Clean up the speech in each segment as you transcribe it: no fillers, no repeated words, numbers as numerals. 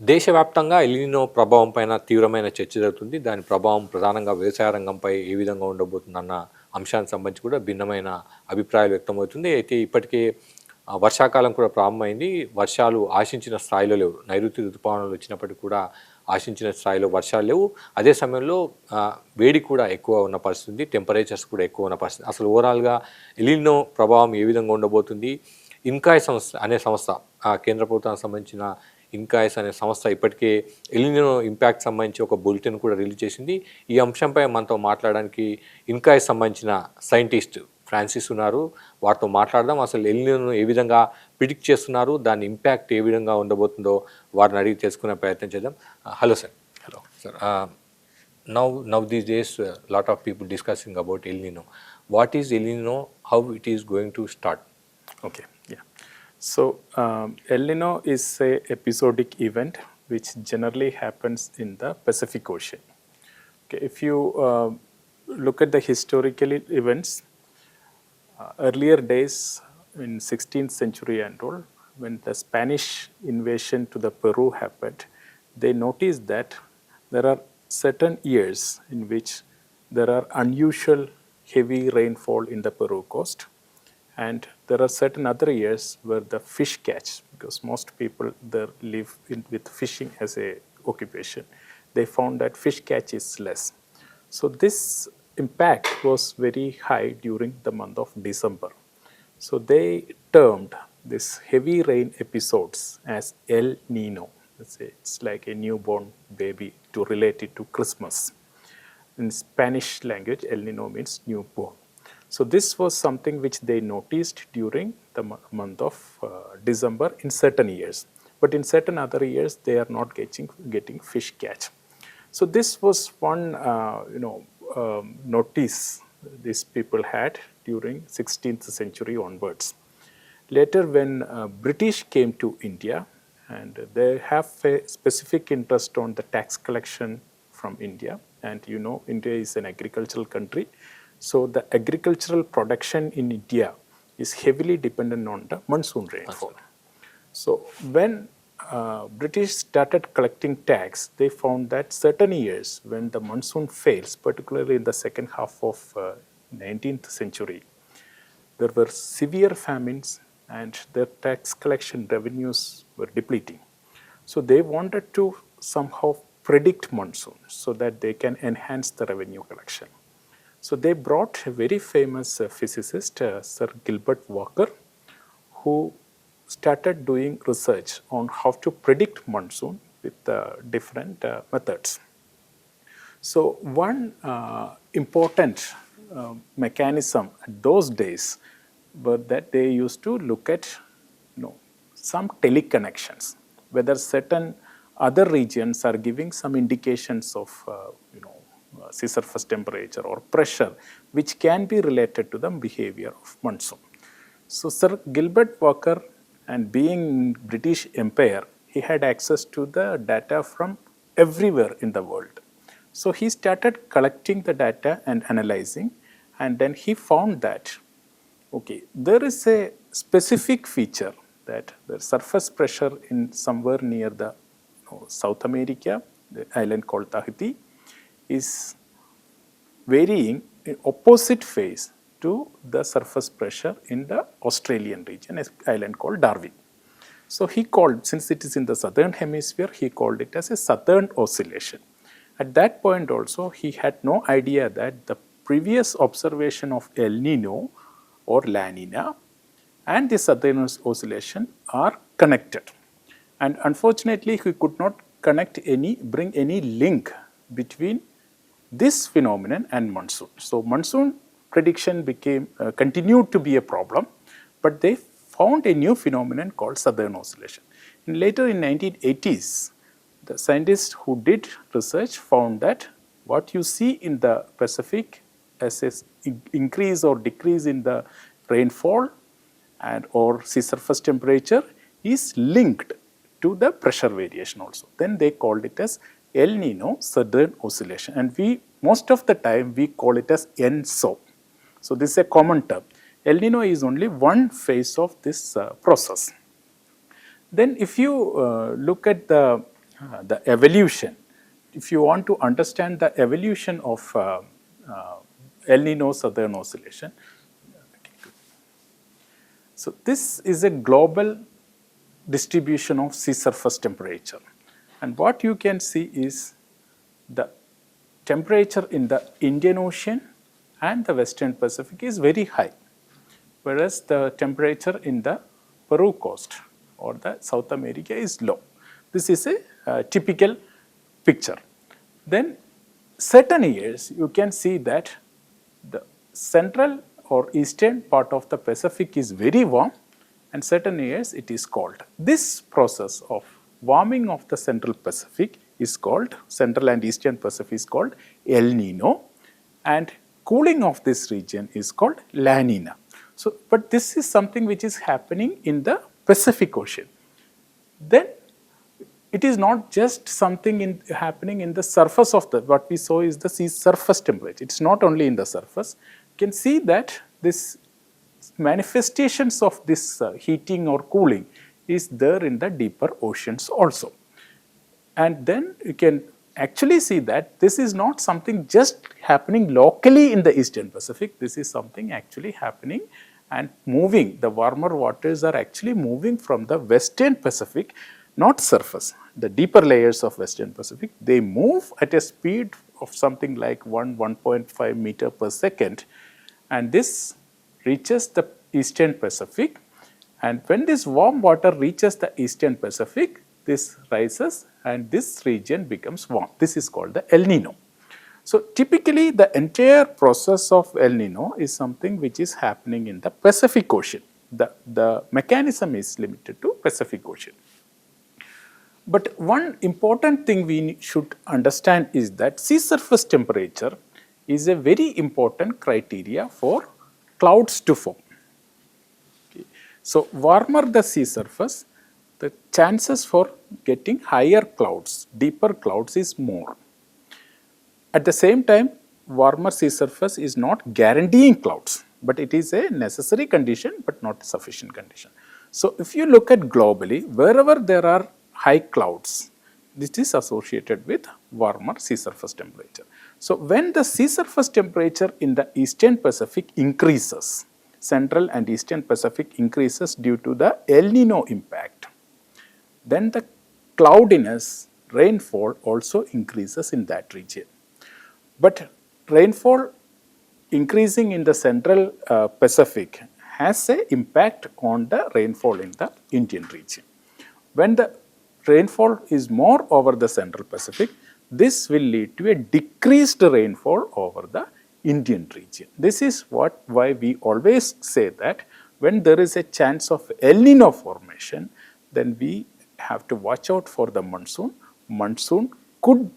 దేశవ్యాప్తంగా ఎల్‌నినో ప్రభావం పైన తీవ్రమైన చర్చ జరుగుతుంది. దాని ప్రభావం ప్రధానంగా వ్యవసాయ రంగంపై ఏ విధంగా ఉండబోతుందన్న అంశానికి సంబంధించి కూడా భిన్నమైన అభిప్రాయాలు వ్యక్తమవుతుంది. అయితే ఇప్పటికే వర్షాకాలం కూడా ప్రారంభమైంది. వర్షాలు ఆశించిన స్థాయిలో లేవు. నైరుతి ఋతుపవనాలు వచ్చినప్పటికీ కూడా ఆశించిన స్థాయిలో వర్షాలు లేవు. అదే సమయంలో వేడి కూడా ఎక్కువ ఉన్న పరిస్థితి ఉంది. టెంపరేచర్స్ కూడా ఎక్కువ ఉన్న పరిస్థితి. అసలు ఓవరాల్‌గా ఎల్‌నినో ప్రభావం ఏ విధంగా ఉండబోతుంది? ఇన్కాయ్ అనే సంస్థ కేంద్ర ప్రభుత్వానికి సంబంధించిన ఇన్కాయిస్ అనే సంస్థ ఇప్పటికే ఎల్‌నినో ఇంపాక్ట్ సంబంధించి ఒక బులెటిన్ కూడా రిలీజ్ చేసింది. ఈ అంశంపై మనతో మాట్లాడడానికి ఇన్కాయిస్ సంబంధించిన సైంటిస్ట్ ఫ్రాన్సిస్ ఉన్నారు. వారితో మాట్లాడదాం. అసలు ఎల్‌నినోను ఏ విధంగా ప్రిడిక్ట్ చేస్తున్నారు, దాని ఇంపాక్ట్ ఏ విధంగా ఉండబోతుందో వారిని అడిగి తెలుసుకునే ప్రయత్నం చేద్దాం. Hello sir. Hello sir. Now these days lot of people discussing about El Niño. What is El Niño? How it is going to start? Okay, yeah. So El Nino is a episodic event which generally happens in the Pacific Ocean. Okay, if you look at the historical events, earlier days in 16th century and all, when the Spanish invasion to the Peru happened, they noticed that there are certain years in which there are unusual heavy rainfall in the Peru coast. And there are certain other years where the fish catch, because most people there live with fishing as a occupation, they found that fish catch is less. So this impact was very high during the month of December. So they termed this heavy rain episodes as El Nino. It's like a newborn baby to relate it to Christmas. In Spanish language, El Nino means newborn. So this was something which they noticed during the month of December in certain years. But in certain other years, they are not getting fish catch. So this was one notice these people had during 16th century onwards. Later, when British came to India, and they have a specific interest on the tax collection from India, and India is an agricultural country. So the agricultural production in India is heavily dependent on the monsoon rainfall. So when British started collecting tax, they found that certain years when the monsoon fails, particularly in the second half of 19th century, there were severe famines and their tax collection revenues were depleting. So they wanted to somehow predict monsoon so that they can enhance the revenue collection. So they brought a very famous physicist, Sir Gilbert Walker, who started doing research on how to predict monsoon with different methods. So one important mechanism at those days were that they used to look at some teleconnections, whether certain other regions are giving some indications of sea surface temperature or pressure which can be related to the behavior of monsoon. So Sir Gilbert Walker, and being British Empire, he had access to the data from everywhere in the world. So he started collecting the data and analyzing, and then he found that there is a specific feature that the surface pressure in somewhere near the South America, the island called Tahiti, is varying in opposite phase to the surface pressure in the Australian region, an island called Darwin. So he called, since it is in the southern hemisphere, he called it as a southern oscillation. At that point also, he had no idea that the previous observation of El Nino or La Nina and the southern oscillation are connected. And unfortunately, he could not bring any link between this phenomenon and monsoon. So monsoon prediction continued to be a problem, but they found a new phenomenon called southern oscillation. And later in 1980s, the scientists who did research found that what you see in the Pacific as an increase or decrease in the rainfall and or sea surface temperature is linked to the pressure variation also. Then they called it as El Nino southern oscillation, and most of the time we call it as ENSO. So this is a common term. El Nino is only one phase of this process. Then if you look at the the evolution. If you want to understand the evolution of El Nino Southern Oscillation, so this is a global distribution of sea surface temperature. And what you can see is the temperature in the Indian Ocean and the Western Pacific is very high, whereas the temperature in the Peru coast or the South America is low. This is a typical picture. Then certain years you can see that the central or eastern part of the Pacific is very warm and certain years it is cold. This process of warming of the central Pacific is called, central and eastern Pacific is called El Nino, and cooling of this region is called La Nina. So, but this is something which is happening in the Pacific Ocean. Then it is not just something happening in the surface of the, what we saw is the sea surface temperature. It's not only in the surface. You can see that this manifestations of this heating or cooling is there in the deeper oceans also. And then you can actually see that this is not something just happening locally in the Eastern Pacific. This is something actually happening and moving. The warmer waters are actually moving from the Western Pacific, not surface. The deeper layers of Western Pacific, they move at a speed of something like 1.5 meter per second, and this reaches the Eastern Pacific. And when this warm water reaches the Eastern Pacific, this rises and this region becomes warm. This is called the El Nino. So typically the entire process of El Nino is something which is happening in the Pacific Ocean. The mechanism is limited to Pacific Ocean. But one important thing we should understand is that sea surface temperature is a very important criteria for clouds to form. Okay. So warmer the sea surface, the chances for getting higher clouds, deeper clouds is more. At the same time, warmer sea surface is not guaranteeing clouds, but it is a necessary condition but not a sufficient condition. So if you look at globally, wherever there are high clouds, this is associated with warmer sea surface temperature. So when the sea surface temperature in the Eastern Pacific increases, Central and Eastern Pacific increases due to the El Nino impact, then the cloudiness, rainfall also increases in that region. But rainfall increasing in the Central Pacific has an impact on the rainfall in the Indian region. When the rainfall is more over the Central Pacific, this will lead to a decreased rainfall over the Indian region. This is why we always say that when there is a chance of El Nino formation, then we have to watch out for the monsoon. Monsoon could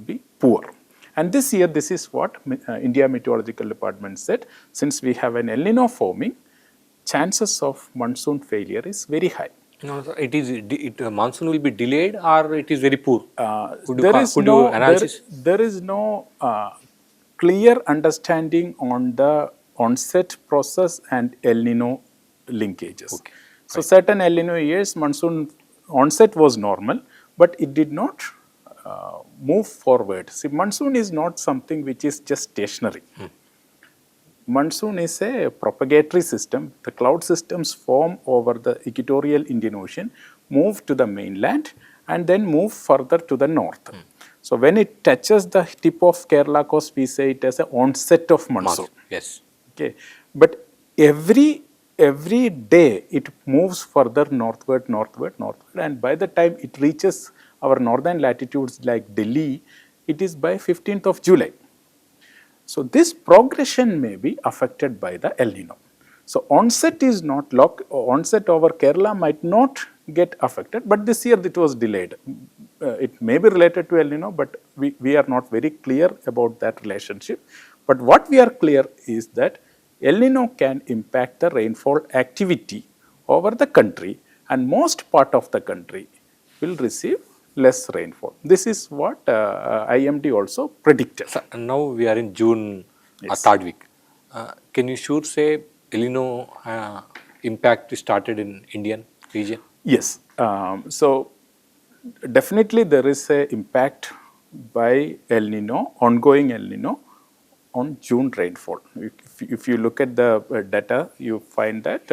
be poor. And this year, this is what India Meteorological Department said. Since we have an El Nino forming, chances of monsoon failure is very high. No, sir, monsoon will be delayed or it is very poor? There is no clear understanding on the onset process and El Nino linkages. Okay. So right. Certain El Nino years, monsoon onset was normal, but it did not move forward. See, monsoon is not something which is just stationary. Monsoon is a propagatory system. The cloud systems form over the equatorial Indian Ocean, move to the mainland, and then move further to the north. So when it touches the tip of Kerala coast, we say it as an onset of monsoon. Yes. Okay. But every day it moves further northward, and by the time it reaches our northern latitudes like Delhi, it is by 15th of July. So this progression may be affected by the El Nino. So onset is not onset over Kerala might not get affected, but this year it was delayed. It may be related to El Nino, but we are not very clear about that relationship. But what we are clear is that El Nino can impact the rainfall activity over the country, and most part of the country will receive less rainfall. This is what IMD also predicted. So now we are in June, yes. Third week. Can you sure say El Nino impact started in Indian region? Yes. So definitely there is a impact by El Nino, ongoing El Nino, on June rainfall. If you look at the data, you find that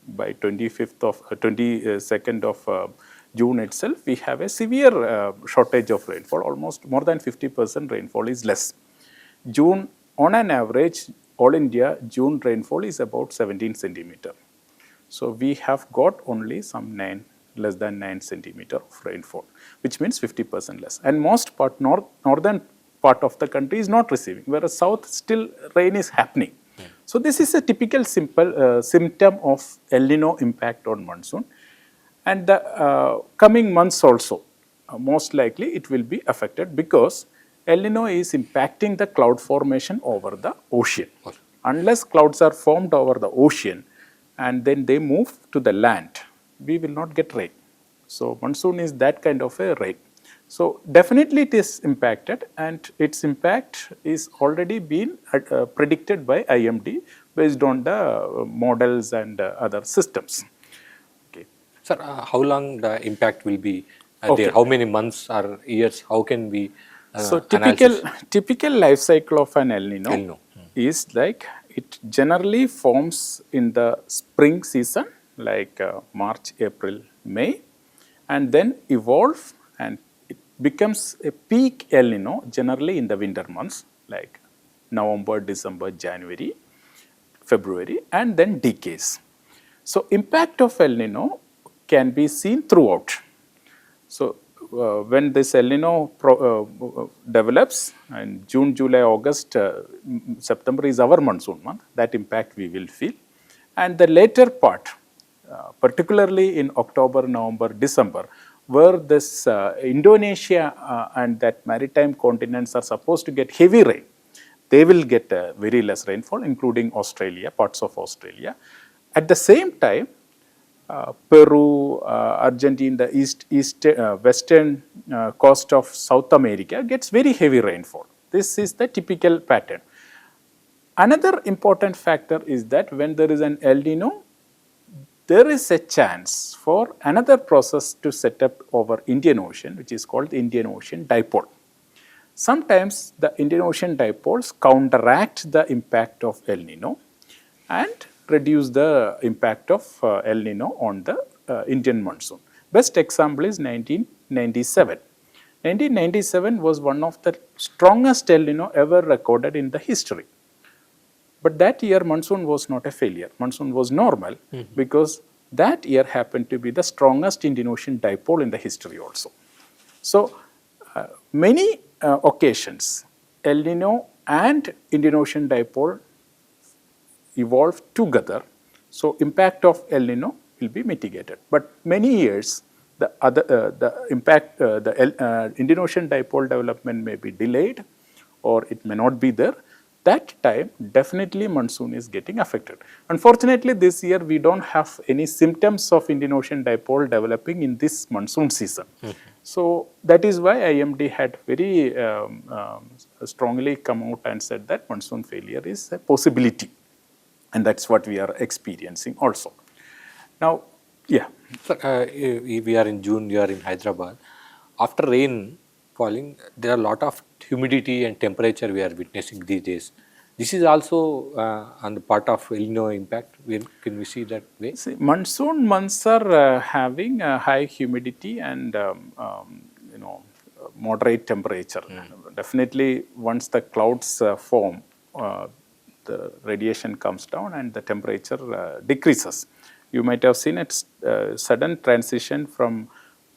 by 22nd of June itself, we have a severe shortage of rainfall. Almost more than 50% rainfall is less. June, on an average, all India June rainfall is about 17 centimeter. So we have got only some less than 9 centimeter of rainfall, which means 50% less. And most part, northern part of the country is not receiving, whereas south still rain is happening. So this is a typical simple symptom of El Nino impact on monsoon. And the coming months also, most likely it will be affected because El Nino is impacting the cloud formation over the ocean. Unless clouds are formed over the ocean and then they move to the land, we will not get rain. So monsoon is that kind of a rain. So definitely it is impacted, and its impact is already been predicted by IMD based on the models and other systems. Okay. Sir, how long the impact will be Okay. there? How many months or years? How can we So analysis? typical life cycle of an El Nino, El Nino. is like it generally forms in the spring season, like March, April, May, and then evolve, and it becomes a peak El Nino generally in the winter months like November, December, January, February, and then decays. So impact of El Nino can be seen throughout. So when this El Nino develops, and June, July, August, September is our monsoon month, that impact we will feel. And the later part, particularly in October, November, December, where this Indonesia and that maritime continents are supposed to get heavy rain, they will get very less rainfall, including Australia, parts of Australia. At the same time, Peru, Argentina, the western coast of South America gets very heavy rainfall. This is the typical pattern. Another important factor is that when there is an El Nino, there is a chance for another process to set up over Indian Ocean, which is called the Indian Ocean dipole. Sometimes the Indian Ocean dipoles counteract the impact of El Nino and reduce the impact of El Nino on the Indian monsoon. Best example is 1997. 1997 was one of the strongest El Nino ever recorded in the history. But that year monsoon was not a failure. Monsoon was normal because that year happened to be the strongest Indian Ocean dipole in the history also. So many occasions, El Nino and Indian Ocean dipole evolve together. So impact of El Nino will be mitigated. But many years, the impact, the Indian Ocean dipole development may be delayed, or it may not be there. That time, definitely monsoon is getting affected. Unfortunately, this year we don't have any symptoms of Indian Ocean dipole developing in this monsoon season. So that is why IMD had very strongly come out and said that monsoon failure is a possibility. And that's what we are experiencing also. Now, yeah. Sir, we are in June, you are in Hyderabad. After rain falling, there are a lot of humidity and temperature we are witnessing these days. This is also on the part of El Nino impact. Can we see that way? See, monsoon months are having high humidity and moderate temperature. Definitely, once the clouds form, the radiation comes down and the temperature decreases. You might have seen its sudden transition from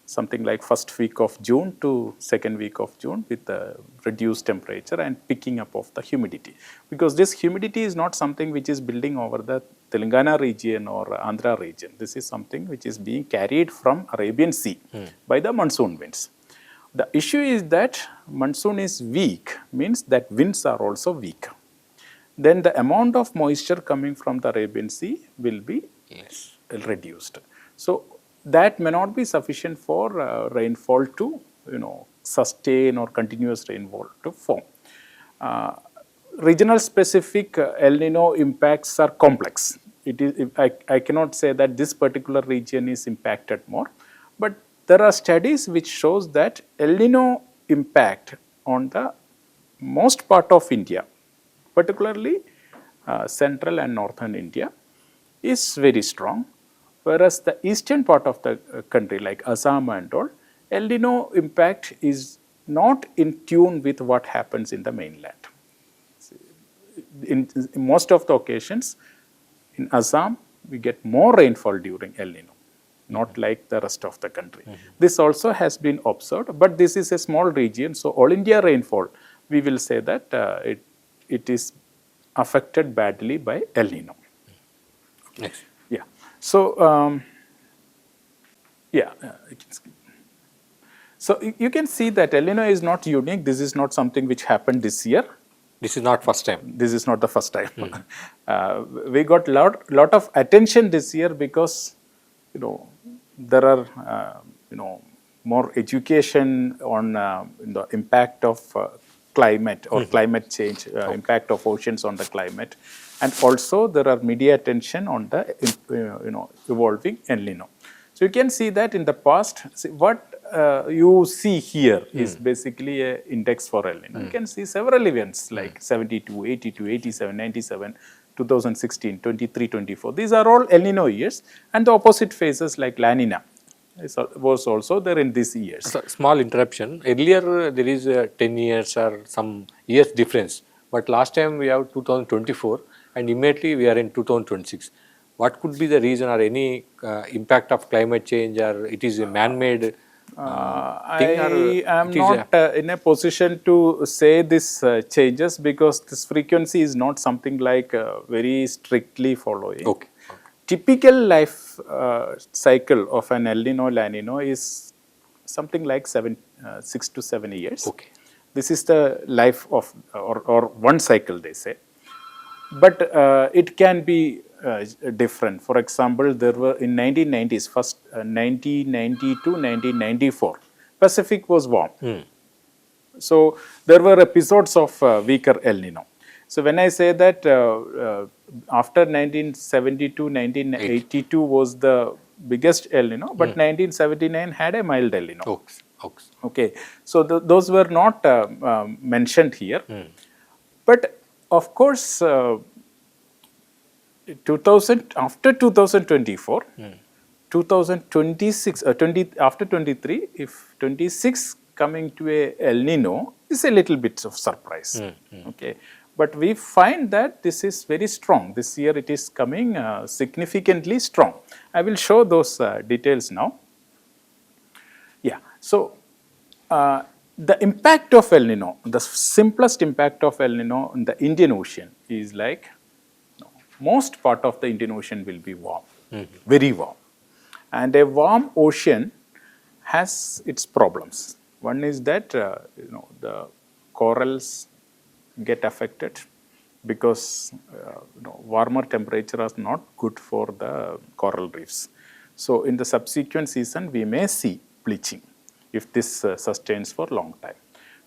something like first week of June to second week of June with the reduced temperature and picking up of the humidity. Because this humidity is not something which is building over the Telangana region or Andhra region. This is something which is being carried from Arabian Sea by the monsoon winds. The issue is that monsoon is weak, means that winds are also weak. Then the amount of moisture coming from the Arabian Sea will be reduced. So that may not be sufficient for rainfall to sustain or continuous rainfall to form. Regional specific El Nino impacts are complex. I cannot say that this particular region is impacted more, but there are studies which shows that El Nino impact on the most part of India, particularly central and northern India, is very strong, whereas the eastern part of the country like Assam and all, El Nino impact is not in tune with what happens in the mainland. In most of the occasions, in Assam, we get more rainfall during El Nino, not like the rest of the country. This also has been observed, but this is a small region, so all India rainfall, we will say that it is affected badly by El Nino. Next. Yeah. So, yeah. So you can see that El Nino is not unique. This is not something which happened this year. This is not first time. This is not the first time. We got lot of attention this year because there are more education on the impact of climate or climate change, impact of oceans on the climate, and also there are media attention on the evolving El Nino. So you can see that in the past, what you see here is basically an index for El Nino. You can see several events like 72, 82, 87, 97, 2016, 23, 24. These are all El Nino years, and the opposite phases like La Nina was also there in these years. So, small interruption. Earlier there is 10 years or some years difference, but last time we have 2024 and immediately we are in 2026. What could be the reason or any impact of climate change, or it is a man-made thing? I am not in a position to say this changes because this frequency is not something like very strictly following. Okay. Typical life cycle of an El Nino La Nino is something like 6 to 7 years. Okay. This is the life of or one cycle, they say, but it can be different. For example, there were in 1990s, first 1990 to 1994, Pacific was warm. So there were episodes of weaker El Nino. So when I say that after 1972, 1982 was the biggest El Nino, but 1979 had a mild El Nino. Okay, so those were not mentioned here. But of course, after 2024, 2026, after 23, if 26 coming to a El Nino is a little bit of surprise. Okay, but we find that this is very strong. This year it is coming significantly strong. I will show those details now. Yeah, so the impact of El Nino, the simplest impact of El Nino in the Indian Ocean is like most part of the Indian Ocean will be warm, very warm. And a warm ocean has its problems. One is that the corals get affected because warmer temperature is not good for the coral reefs. So in the subsequent season, we may see bleaching if this sustains for long time.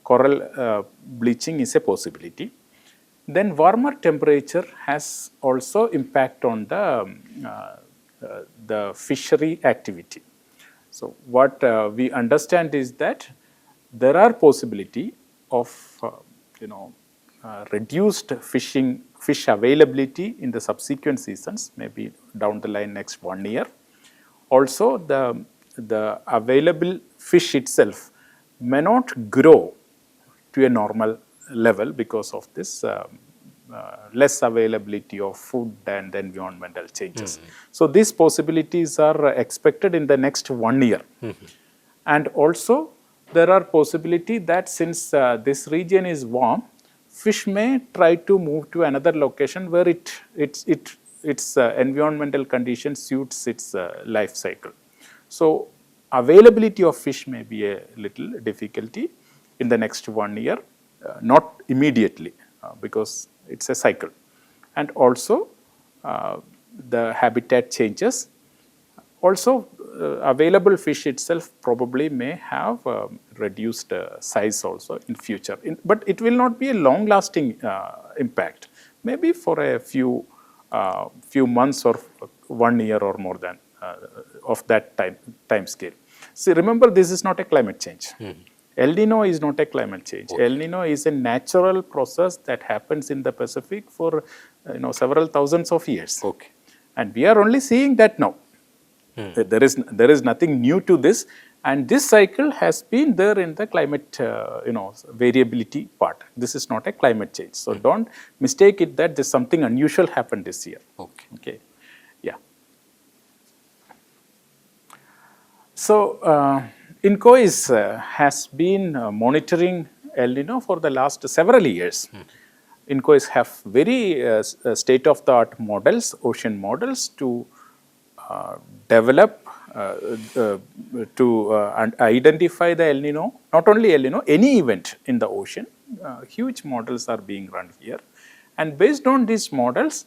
Coral bleaching is a possibility. Then warmer temperature has also impact on the fishery activity. So what we understand is that there are possibility of reduced fish availability in the subsequent seasons, maybe down the line next 1 year. Also, the available fish itself may not grow to a normal level because of this less availability of food and environmental changes. So these possibilities are expected in the next 1 year. And also there are possibility that since this region is warm, fish may try to move to another location where its environmental condition suits its life cycle. So availability of fish may be a little difficulty in the next 1 year, not immediately because it's a cycle. And also the habitat changes. Also available fish itself probably may have reduced size also in future. But it will not be a long lasting impact, maybe for a few months or 1 year or more than of that time scale. See, remember, this is not a climate change. El Nino is not a climate change. El Nino is a natural process that happens in the Pacific for several thousands of years. Okay. And we are only seeing that now. There is nothing new to this, and this cycle has been there in the climate variability part. This is not a climate change. So don't mistake it that there's something unusual happened this year. Okay. Okay. Yeah. So INCOIS has been monitoring El Nino for the last several years. INCOIS have very state-of-the-art models, ocean models, to develop, and identify the El Nino, not only El Nino, any event in the ocean. Huge models are being run here. And based on these models,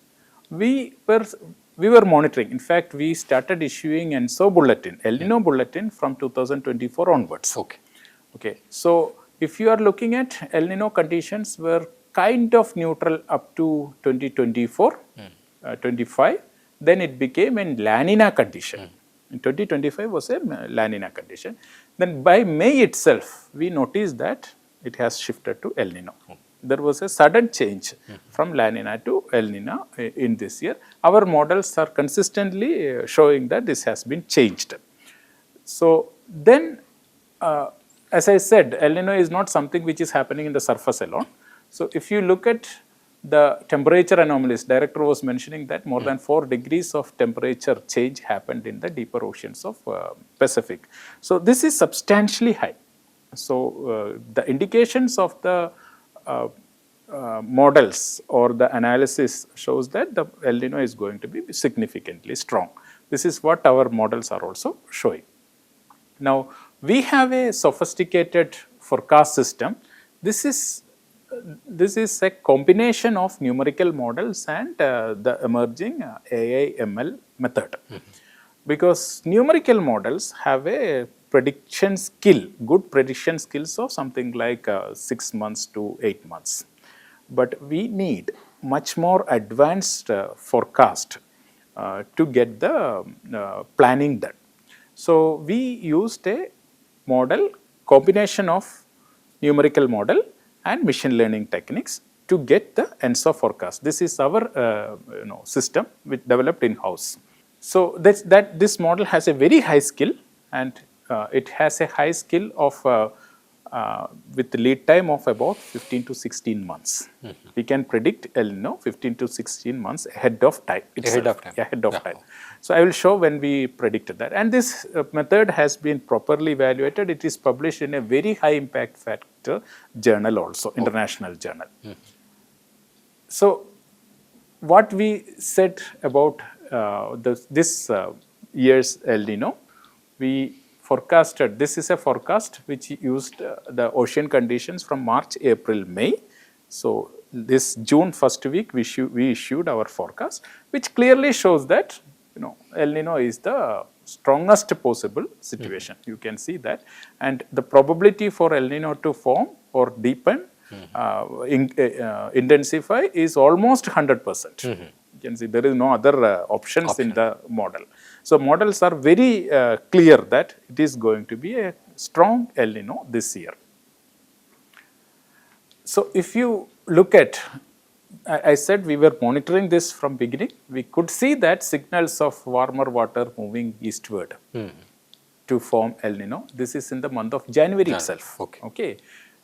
we were monitoring. In fact, we started issuing ENSO bulletin, El Nino bulletin, from 2024 onwards. Okay. Okay. So if you are looking at El Nino conditions were kind of neutral up to 2024, 25, then it became a La Nina condition. In 2025 was a La Nina condition. Then by May itself, we noticed that it has shifted to El Nino. There was a sudden change from La Nina to El Nino in this year. Our models are consistently showing that this has been changed. So then, as I said, El Nino is not something which is happening in the surface alone. So if you look at the temperature anomalies, director was mentioning that more than 4 degrees of temperature change happened in the deeper oceans of Pacific. So this is substantially high. So the indications of the models or the analysis shows that the El Nino is going to be significantly strong. This is what our models are also showing. Now, we have a sophisticated forecast system. This is a combination of numerical models and the emerging AI ML method. Because numerical models have a prediction skill, good prediction skills of something like 6 months to 8 months. But we need much more advanced forecast to get the planning done. So we used a model, combination of numerical model and machine learning techniques to get the ENSO forecast. This is our system which developed in-house. So this model has a very high skill, and it has a high skill of with lead time of about 15 to 16 months. We can predict El Nino 15 to 16 months ahead of time. Ahead of time. So I will show when we predicted that. And this method has been properly evaluated. It is published in a very high impact factor journal also, international journal. So what we said about this year's El Nino, we forecasted, this is a forecast which used the ocean conditions from March, April, May. So this June first week, we issued our forecast, which clearly shows that El Nino is the strongest possible situation. You can see that, and the probability for El Nino to form or deepen, intensify, is almost 100%. You can see there is no other options in the model. So models are very clear that it is going to be a strong El Nino this year. So if you look at, I said we were monitoring this from beginning. We could see that signals of warmer water moving eastward to form El Nino. This is in the month of January itself. Okay.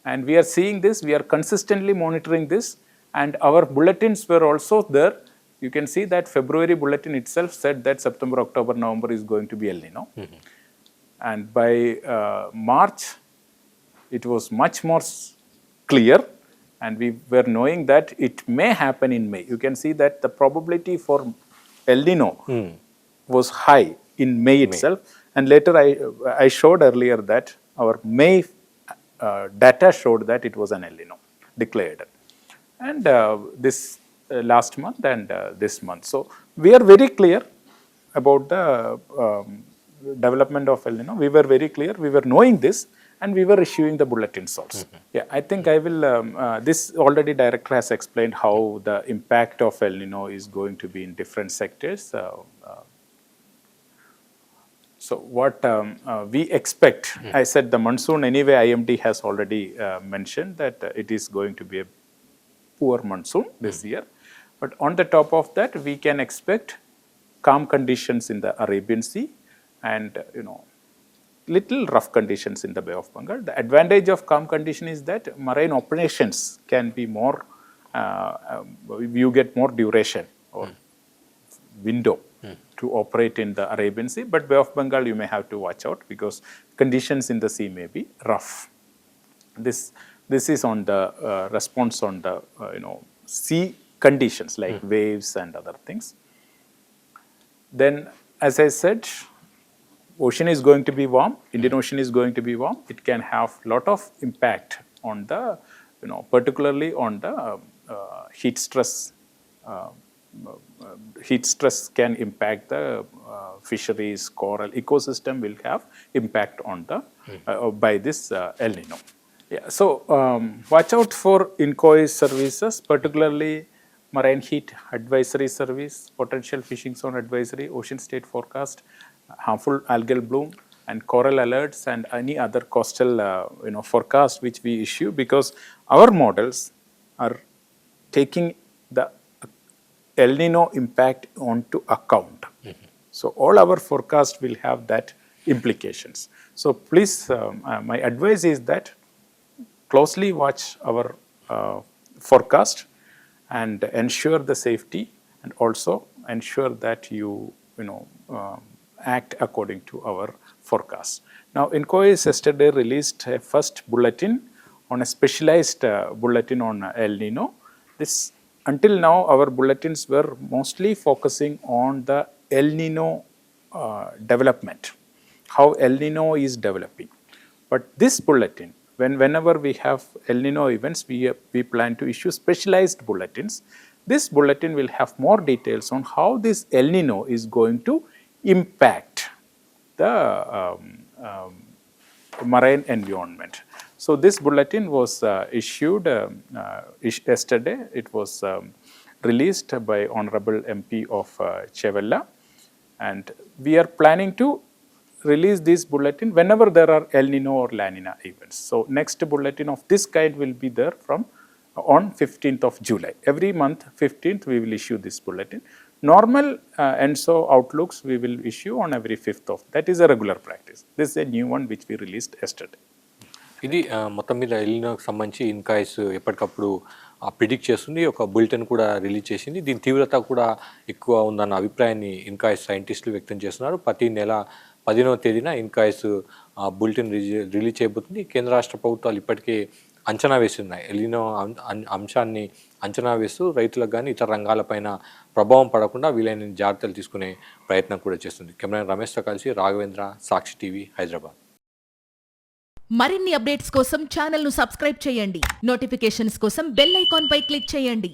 And we are seeing this, we are consistently monitoring this, and our bulletins were also there. You can see that February bulletin itself said that September, October, November is going to be El Nino. And by March, it was much more clear, and we were knowing that it may happen in May. You can see that the probability for El Nino was high in May itself. And later I showed earlier that our May data showed that it was an El Nino declared. And this last month and this month. So we are very clear about the development of El Nino. We were very clear, we were knowing this, and we were issuing the bulletins also. Yeah, I think I will, this already director has explained how the impact of El Nino is going to be in different sectors. So what we expect, I said the monsoon anyway, IMD has already mentioned that it is going to be a poor monsoon this year. But on the top of that, we can expect calm conditions in the Arabian Sea and, little rough conditions in the Bay of Bengal. The advantage of calm condition is that marine operations can be more, you get more duration or window to operate in the Arabian Sea, but Bay of Bengal you may have to watch out because conditions in the sea may be rough. This is on the response on the sea conditions like waves and other things. Then, as I said, ocean is going to be warm. Indian Ocean is going to be warm. It can have lot of impact on the, particularly on the heat stress. Heat stress can impact the fisheries, coral ecosystem will have impact on the by this El Nino. Yeah, so watch out for INCOIS services, particularly Marine Heat Advisory Service, Potential Fishing Zone Advisory, Ocean State Forecast, Harmful Algal Bloom, and Coral Alerts, and any other coastal forecast which we issue, because our models are taking the El Nino impact onto account. So all our forecast will have that implications. So please, my advice is that closely watch our forecast and ensure the safety, and also ensure that you act according to our forecast. Now, INCOIS yesterday released a first bulletin on a specialized bulletin on El Nino. This, until now, our bulletins were mostly focusing on the El Nino development, how El Nino is developing. But this bulletin, whenever we have El Nino events, we plan to issue specialized bulletins. This bulletin will have more details on how this El Nino is going to impact the marine environment. So this bulletin was issued yesterday. It was released by Honorable MP of Chevella, and we are planning to release this bulletin whenever there are El Nino or La Nina events. So next bulletin of this kind will be there from on 15th of July. Every month 15th we will issue this bulletin. Normal ENSO outlooks we will issue on every 5th of, that is a regular practice. This is a new one which we released yesterday. ఇది మొత్తం మీద ఎల్నినోకి సంబంధించి ఇన్కాయిస్ ఎప్పటికప్పుడు predict చేస్తుంది, ఒక bulletin కూడా release చేసింది. దీని తీవ్రత కూడా ఎక్కువ ఉందన్న అభిప్రాయాన్ని ఇన్కాయిస్ సైంటిస్టులు వ్యక్తం చేస్తున్నారు. ప్రతి నెల 10వ తేదీన ఇన్కాయిస్ బులెటిన్ రిలీజ్ చేయబోతుంది. కేంద్ర రాష్ట్ర ప్రభుత్వాలు ఇప్పటికే అంచనా వేస్తున్నాయి. ఎల్నినో అంశాన్ని అంచనా వేస్తూ రైతులకు కానీ ఇతర రంగాలపైన ప్రభావం పడకుండా వీలైన జాగ్రత్తలు తీసుకునే ప్రయత్నం కూడా చేస్తుంది. కెమెరా రమేష్తో కలిసి రాఘవేంద్ర, సాక్షి టీవీ, హైదరాబాద్. మరిన్ని అప్డేట్స్ కోసం ఛానల్ను సబ్స్క్రైబ్ చేయండి. నోటిఫికేషన్స్ కోసం బెల్ ఐకాన్ పై క్లిక్ చేయండి.